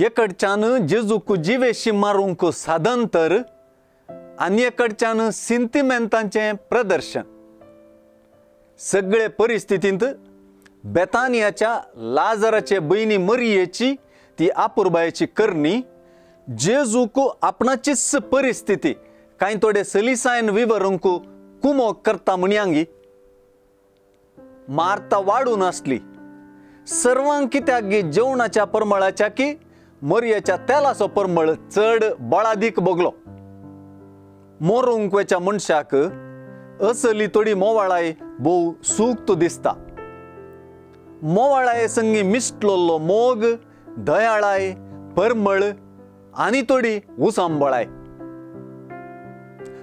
एकडच्यानं जेजूक जिवेशी मारूंक साधन तर आणि एकडच्यानं सिंतिमेंतांचे प्रदर्शन. सगळे परिस्थितींत बेतानियाच्या लाजराचे बहिणी मरियेची ती आपुरबायेची करणी जेजूक आपणाचीच परिस्थिती कांय थोडे सलिसायन विवरूंक कुमो करता म्हणयांगी. मार्ता वाडून आसली सर्वांक कित्याक जेवणाच्या परमळाच्या की मरियेच्या तेलाचो परमळ चड बळादीक बगलो. मोरूंकवेच्या मनशाक असली थोडी मोवाळाय भोव सूक्त दिसता. मोवाळाये संगी मिस्टलोल्लो मोग, दयाळाय, परमळ आनी थोडी उसांबळाय.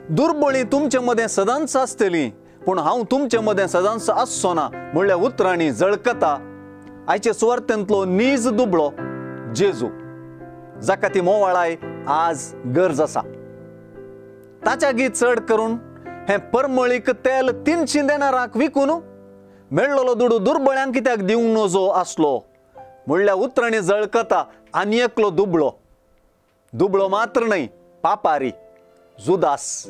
दुर्बळी तुमचे मदें सदांच आसतली पूण हांव तुमचे मदें सदांच आसचो ना म्हणल्या उतरांनी जळकता आयचे सुवार्थेंतलो नीज दुबळो जेजू, जाका ती मोवाळाय आज गरज आसा. ताच्यागी चड करून हे परमळीक तेल 300 देनारांक विकून मेळ्ळलो दुडू दुर्बळ्यांक कित्याक दिवंक नजो आसलो म्हणल्या उतरांनी जळकता आनी एकलो दुबळो मात्र न्हय, पापारी जुदास.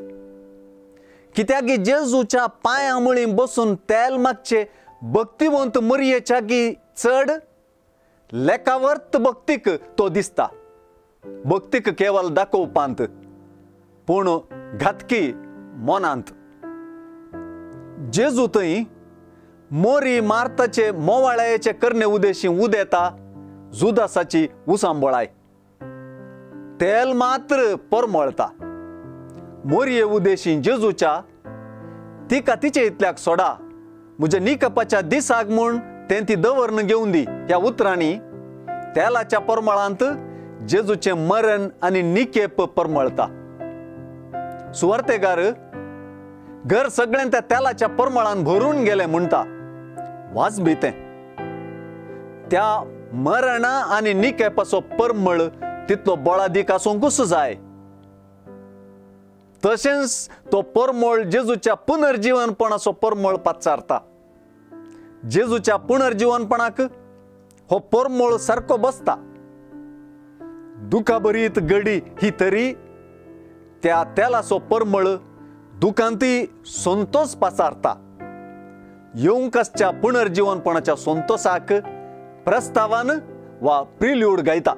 कित्याक जेजूच्या पांया मळी बसून तेल मागचे भक्तिवंत मरियेच्या गी चड लेखावर्त भक्तीक तो दिसता. भक्तीक केवल दाखोवपांत पूण घातकी मोनांत. जेजू थंय मोरी मार्ताचे मोवाळायेचे करणे उदेशी उदेता जुदासाची उसांबळाय. तेल मात्र परमळता. मोरये उदेशी जेजूच्या तिका तिचे इतल्याक सोडा म्हज्या निकपाच्या दिसाक म्हूण तें ती दवरन घेवन दी ह्या उतरांनी तेलाच्या परमळांत जेजूचे मरण आनी निकेप परमळता. सुवार्थेकार घर सगळें त्या तेलाच्या परमळान भरून गेले म्हणटा. वाजबी तें. त्या मरणा आनी निकेपाचो परमळ तितलो बळादीक आसूंकूच जाय. तशेंच तो परमळ जेजूच्या पुनर्जीवनपणाचो परमळ पाचारता. जेजूच्या पुनर्जीवनपणाक हो परमळ सारको बसता. दुखाभरीत घडी ही तरी त्या तेलाचो परमळ दुखांती संतोष पाचारता. येवंकसच्या पुनर्जीवनपणाच्या संतोषाक प्रस्तावान वा प्रिल्यूड गायता.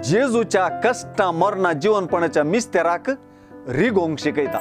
जेजूच्या कष्टा मरणा जीवनपणाच्या मिस्तेराक रिगोंक शिकयता.